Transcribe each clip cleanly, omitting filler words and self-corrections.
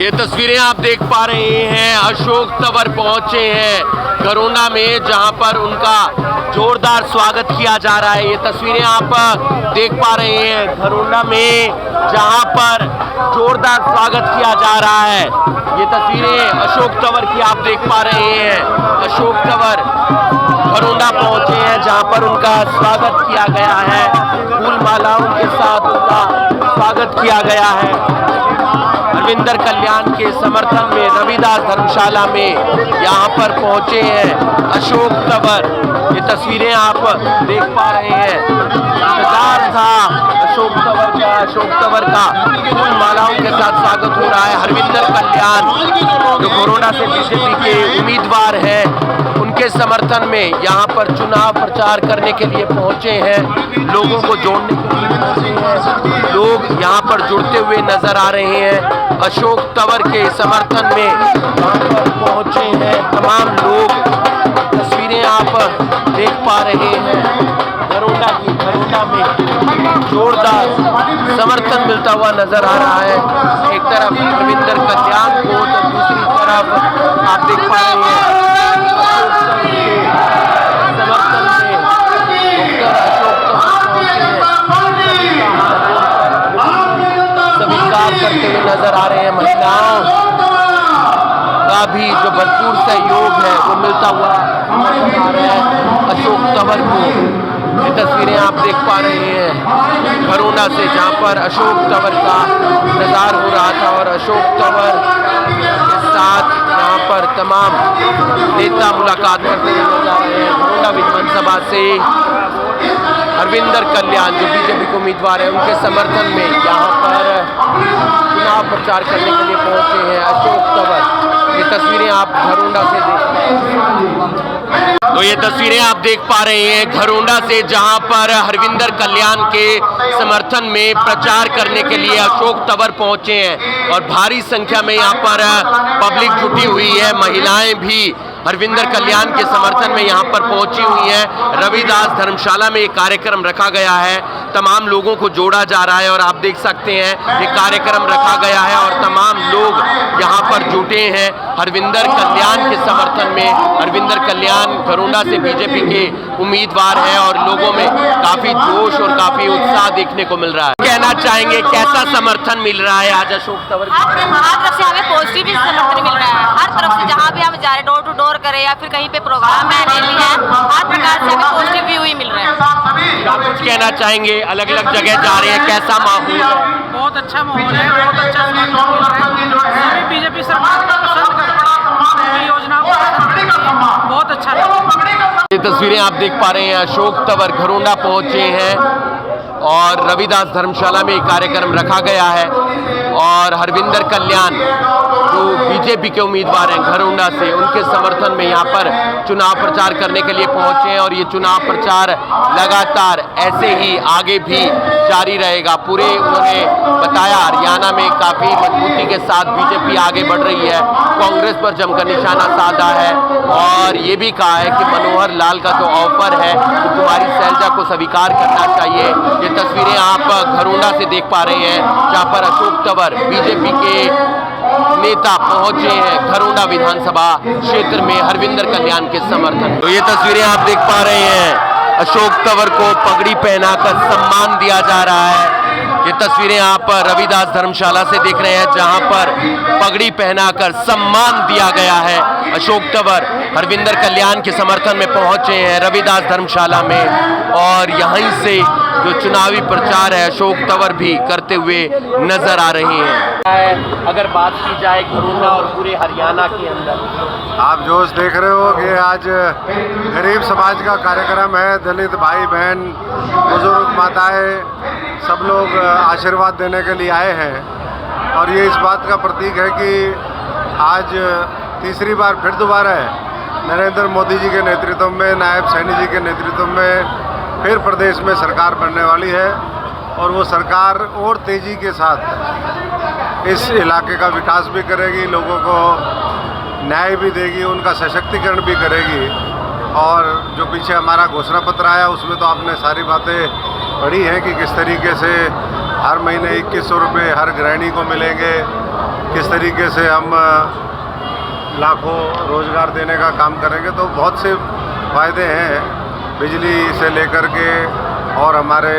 ये तस्वीरें आप देख पा रहे हैं, अशोक तंवर पहुंचे हैं घरोंडा में, जहां पर उनका जोरदार स्वागत किया जा रहा है। ये तस्वीरें आप देख पा रहे हैं घरोंडा में, जहां पर जोरदार स्वागत किया जा रहा है। ये तस्वीरें अशोक तंवर की आप देख पा रहे हैं। अशोक तंवर घरोंडा पहुंचे हैं, जहां पर उनका स्वागत किया गया है। फूल मालाओं के साथ उनका स्वागत किया गया है। हरविंदर कल्याण के समर्थन में रविदास धर्मशाला में यहाँ पर पहुंचे हैं अशोक तंवर। ये तस्वीरें आप देख पा रहे हैं। इंतजार था अशोक तंवर का फूल मालाओं के साथ स्वागत हो रहा है। हरविंदर कल्याण जो घरोंडा से बीजेपी के उम्मीदवार हैं, उनके समर्थन में यहाँ पर चुनाव प्रचार करने के लिए पहुंचे हैं। लोगों को जोड़ने के लिए पहुंचे हैं। लोग यहाँ पर जुड़ते हुए नजर आ रहे हैं। अशोक तंवर के समर्थन में यहाँ पर पहुंचे हैं तमाम लोग। तस्वीरें आप देख पा रहे हैं घरोंडा में जोरदार समर्थन मिलता हुआ नजर आ रहा है। एक तरफ हरविंदर कल्याण को तो दूसरी तरफ आप देख पा रहे हैं करते हुए नजर आ रहे हैं। महिलाओं का भी जो भरपूर सहयोग है वो मिलता हुआ नजर आ रहा है अशोक तंवर को। ये तस्वीरें आप देख पा रहे हैं घरोंडा से, जहां पर अशोक तंवर का इंतजार हो रहा था और अशोक तंवर के साथ यहाँ पर तमाम नेता मुलाकात करते हुए नजर आ रहे हैं। घरोंडा विधानसभा से हरविंदर कल्याण जो बीजेपी के उम्मीदवार हैं, उनके समर्थन में यहाँ पर चुनाव प्रचार करने के लिए पहुंचे हैं अशोक तंवर। ये तस्वीरें आप घरोंडा से देख रहे हैं। तो ये तस्वीरें आप देख पा रहे हैं घरोंडा से, जहां पर हरविंदर कल्याण के समर्थन में प्रचार करने के लिए अशोक तंवर पहुंचे हैं और भारी संख्या में यहाँ पर पब्लिक जुटी हुई है। महिलाएं भी हरविंदर कल्याण के समर्थन में यहाँ पर पहुंची हुई हैं। रविदास धर्मशाला में एक कार्यक्रम रखा गया है, तमाम लोगों को जोड़ा जा रहा है और आप देख सकते हैं ये कार्यक्रम रखा गया है और तमाम लोग यहाँ पर जुटे हैं हरविंदर कल्याण के समर्थन में। हरविंदर कल्याण घरोंडा से बीजेपी के उम्मीदवार हैं और लोगों में काफी जोश और काफी उत्साह देखने को मिल रहा है। कहना चाहेंगे कैसा समर्थन मिल रहा है आज अशोक तंवर? हर तरफ से हमें पॉजिटिव समर्थन मिल रहा है। हर तरफ से जहाँ भी हम जा रहे, डोर टू डोर करें या फिर कहीं पे प्रोग्राम है, रैली है, हर प्रकार से हमें पॉजिटिव व्यू ही मिल रहा है। आप कुछ कहना चाहेंगे? अलग अलग जगह जा रहे हैं, कैसा माहौल है? बहुत अच्छा माहौल है, बहुत अच्छा समर्थन मिल रहा है। बीजेपी सरकार को पसंद करते हैं, योजनाओं को पसंद करते हैं, बहुत अच्छा लगा। ये तस्वीरें आप देख पा रहे हैं अशोक तंवर घरोंडा पहुंचे हैं और रविदास धर्मशाला में एक कार्यक्रम रखा गया है और हरविंदर कल्याण जो बीजेपी के उम्मीदवार हैं घरोंडा से, उनके समर्थन में यहाँ पर चुनाव प्रचार करने के लिए पहुंचे हैं और ये चुनाव प्रचार लगातार ऐसे ही आगे भी जारी रहेगा। पूरे उन्होंने बताया हरियाणा में काफ़ी मजबूती के साथ बीजेपी आगे बढ़ रही है, कांग्रेस पर जमकर निशाना साधा है और ये भी कहा है कि मनोहर लाल का जो ऑफर है वो कुमारी सैलजा को स्वीकार करना चाहिए। ये तस्वीरें आप घरोंडा से देख पा रहे हैं, जहाँ पर अशोक तंवर बीजेपी के नेता पहुंचे हैं घरोंडा विधानसभा क्षेत्र में हरविंदर कल्याण के समर्थन। तो ये तस्वीरें आप देख पा रहे हैं अशोक तंवर को पगड़ी पहनाकर सम्मान दिया जा रहा है। ये तस्वीरें आप रविदास धर्मशाला से देख रहे हैं, जहां पर पगड़ी पहनाकर सम्मान दिया गया है। अशोक तंवर हरविंदर कल्याण के समर्थन में पहुंचे हैं रविदास धर्मशाला में और यहीं से जो चुनावी प्रचार है अशोक तंवर भी करते हुए नजर आ रहे हैं। अगर बात की जाए घरोंडा और पूरे हरियाणा के अंदर, आप जो देख रहे हो कि आज गरीब समाज का कार्यक्रम है। दलित भाई बहन, बुजुर्ग माताएं सब लोग आशीर्वाद देने के लिए आए हैं और ये इस बात का प्रतीक है कि आज तीसरी बार फिर दोबारा नरेंद्र मोदी जी के नेतृत्व में, नायब सैनी जी के नेतृत्व में फिर प्रदेश में सरकार बनने वाली है और वो सरकार और तेज़ी के साथ इस इलाके का विकास भी करेगी, लोगों को न्याय भी देगी, उनका सशक्तिकरण भी करेगी। और जो पीछे हमारा घोषणा पत्र आया उसमें तो आपने सारी बातें पढ़ी हैं कि किस तरीके से हर महीने 2100 रुपये हर गृहिणी को मिलेंगे, किस तरीके से हम लाखों रोज़गार देने का काम करेंगे, तो बहुत से फ़ायदे हैं बिजली से लेकर के और हमारे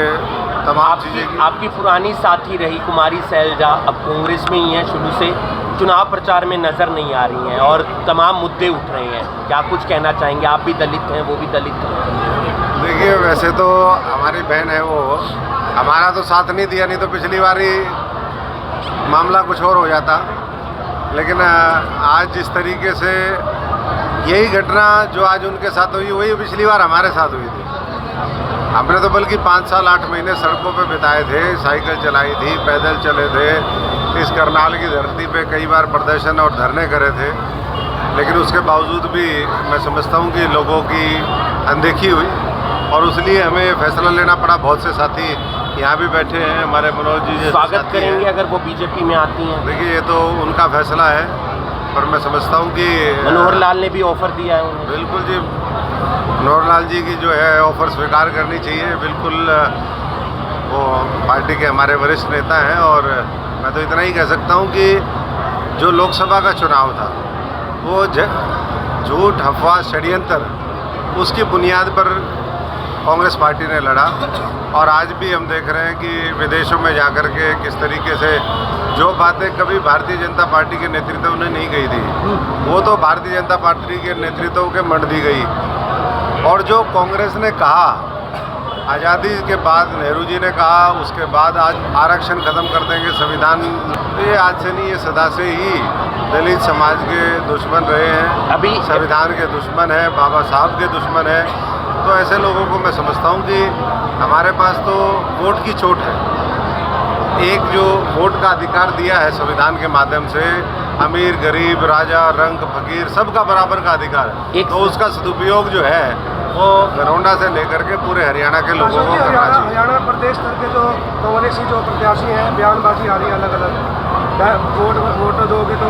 तमाम चीज़ें की। आपकी पुरानी साथी रही कुमारी सैलजा, अब कांग्रेस में ही हैं शुरू से, चुनाव प्रचार में नज़र नहीं आ रही हैं और तमाम मुद्दे उठ रहे हैं, क्या कुछ कहना चाहेंगे? आप भी दलित हैं, वो भी दलित हैं। देखिए, वैसे तो हमारी बहन है वो, हमारा तो साथ नहीं दिया, नहीं तो पिछली बारी मामला कुछ और हो जाता। लेकिन आज जिस तरीके से यही घटना जो आज उनके साथ हुई, वही पिछली बार हमारे साथ हुई थी। हमने तो बल्कि 5 साल 8 महीने सड़कों पे बिताए थे, साइकिल चलाई थी, पैदल चले थे, इस करनाल की धरती पे कई बार प्रदर्शन और धरने करे थे। लेकिन उसके बावजूद भी मैं समझता हूँ कि लोगों की अनदेखी हुई और उसलिए हमें ये फैसला लेना पड़ा। बहुत से साथी यहाँ भी बैठे हैं, हमारे मनोज जी स्वागत करेंगे अगर वो बीजेपी में आती हैं। देखिए, ये तो उनका फैसला है, पर मैं समझता हूँ कि मनोहर लाल ने भी ऑफर दिया है उन्हें। बिल्कुल जी, मनोहर लाल जी की जो है ऑफ़र स्वीकार करनी चाहिए। बिल्कुल, वो पार्टी के हमारे वरिष्ठ नेता हैं और मैं तो इतना ही कह सकता हूँ कि जो लोकसभा का चुनाव था वो झूठ, अफवाह, षड्यंत्र, उसकी बुनियाद पर कांग्रेस पार्टी ने लड़ा। और आज भी हम देख रहे हैं कि विदेशों में जाकर के किस तरीके से जो बातें कभी भारतीय जनता पार्टी के नेतृत्व ने नहीं कही थी, वो तो भारतीय जनता पार्टी के नेतृत्व के मंड दी गई। और जो कांग्रेस ने कहा आज़ादी के बाद, नेहरू जी ने कहा, उसके बाद आज आरक्षण ख़त्म कर देंगे संविधान, ये आज से नहीं, ये सदा से ही दलित समाज के दुश्मन रहे हैं, अभी संविधान के दुश्मन हैं, बाबा साहब के दुश्मन हैं। तो ऐसे लोगों को मैं समझता हूँ कि हमारे पास तो वोट की चोट है। एक जो वोट का अधिकार दिया है संविधान के माध्यम से, अमीर, गरीब, राजा, रंग, फकीर, सबका बराबर का अधिकार है। तो उसका सदुपयोग जो है वो गरौंडा से लेकर के पूरे हरियाणा के लोगों को करना चाहिए। हरियाणा प्रदेश स्तर के जो कांग्रेस की जो प्रत्याशी हैं, बयानबाजी आ रही है अलग अलग, वोट दोगे तो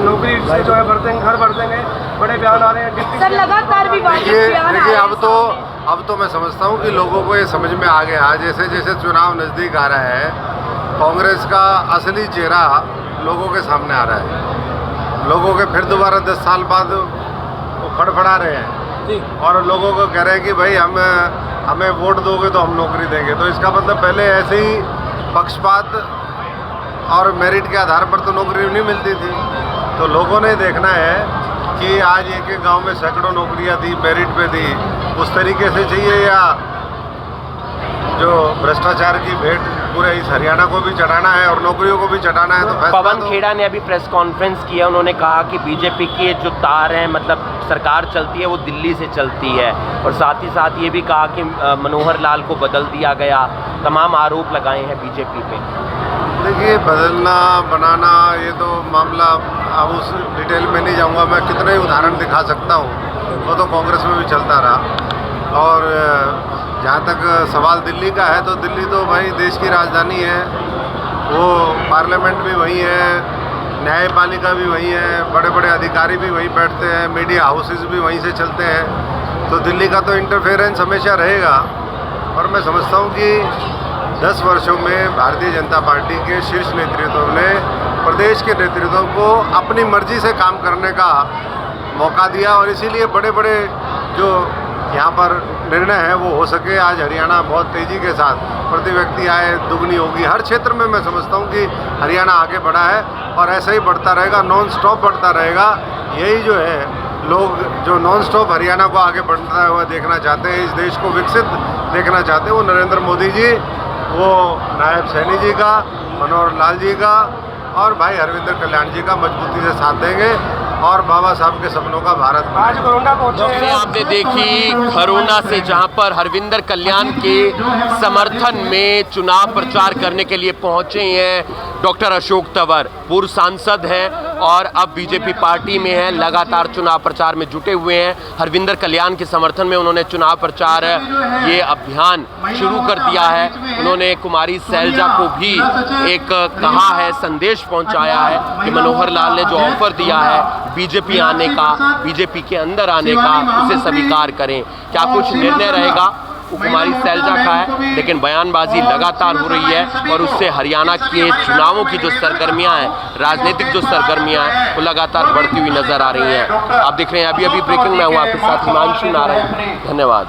नौकरी से जो है भर देंगे, घर भर देंगे, बड़े बयान आ रहे हैं। सर लगातार देखिए, अब तो मैं समझता हूँ कि लोगों को ये समझ में आ गया, जैसे जैसे चुनाव नज़दीक आ रहा है, कांग्रेस का असली चेहरा लोगों के सामने आ रहा है। लोगों के फिर दोबारा 10 साल बाद वो फड़फड़ा रहे हैं और लोगों को कह रहे हैं कि भाई हमें वोट दोगे तो हम नौकरी देंगे। तो इसका मतलब पहले ऐसे ही पक्षपात और मेरिट के आधार पर तो नौकरी नहीं मिलती थी। तो लोगों ने देखना है कि आज एक एक गांव में सैकड़ों नौकरियां थी, मेरिट पे थी, उस तरीके से चाहिए या जो भ्रष्टाचार की भेंट पूरे इस हरियाणा को भी चढ़ाना है और नौकरियों को भी चढ़ाना है। तो पवन खेड़ा ने अभी प्रेस कॉन्फ्रेंस किया, उन्होंने कहा कि बीजेपी के जो तार हैं, मतलब सरकार चलती है वो दिल्ली से चलती है, और साथ ही साथ ये भी कहा कि मनोहर लाल को बदल दिया गया, तमाम आरोप लगाए हैं बीजेपी पे। देखिए, बदलना बनाना ये तो मामला, अब उस डिटेल में नहीं जाऊंगा। मैं कितने उदाहरण दिखा सकता हूँ, वो तो कांग्रेस में भी चलता रहा। और जहाँ तक सवाल दिल्ली का है, तो दिल्ली तो भाई देश की राजधानी है, वो पार्लियामेंट भी वही है, न्यायपालिका भी वही है, बड़े बड़े अधिकारी भी वहीं बैठते हैं, मीडिया हाउसेस भी वहीं से चलते हैं। तो दिल्ली का तो इंटरफेरेंस हमेशा रहेगा। और मैं समझता हूँ कि 10 वर्षों में भारतीय जनता पार्टी के शीर्ष नेतृत्व ने प्रदेश के नेतृत्व को अपनी मर्जी से काम करने का मौका दिया और इसीलिए बड़े बड़े जो यहाँ पर निर्णय है वो हो सके। आज हरियाणा बहुत तेज़ी के साथ प्रति व्यक्ति आय दुगनी होगी। हर क्षेत्र में मैं समझता हूँ कि हरियाणा आगे बढ़ा है और ऐसा ही बढ़ता रहेगा, नॉन स्टॉप बढ़ता रहेगा। यही जो है लोग जो नॉन स्टॉप हरियाणा को आगे बढ़ता हुआ देखना चाहते हैं, इस देश को विकसित देखना चाहते हैं, वो नरेंद्र मोदी जी, वो नायब सैनी जी का, मनोहर लाल जी का और भाई हरविंदर कल्याण जी का मजबूती से साथ देंगे और बाबा साहब के सपनों का भारत। आज कोरोना पहुंचे आपने देखी खरोना से, जहां पर हरविंदर कल्याण के समर्थन में चुनाव प्रचार करने के लिए पहुंचे हैं डॉक्टर अशोक तंवर, पूर्व सांसद हैं और अब बीजेपी पार्टी में हैं, लगातार चुनाव प्रचार में जुटे हुए हैं। हरविंदर कल्याण के समर्थन में उन्होंने चुनाव प्रचार ये अभियान शुरू कर दिया है। उन्होंने कुमारी सैलजा को भी एक कहा है, संदेश पहुंचाया है कि मनोहर लाल ने जो ऑफर दिया है बीजेपी आने का, बीजेपी के अंदर आने का, उसे स्वीकार करें। क्या कुछ निर्णय रहेगा कुमारी सैलजा का है, लेकिन बयानबाजी लगातार हो रही है और उससे हरियाणा के चुनावों की जो सरगर्मियां हैं, राजनीतिक जो सरगर्मियां हैं, वो लगातार बढ़ती हुई नजर आ रही हैं। आप देख रहे हैं अभी ब्रेकिंग में हूँ आपके साथ हिमांशु नारायण। धन्यवाद।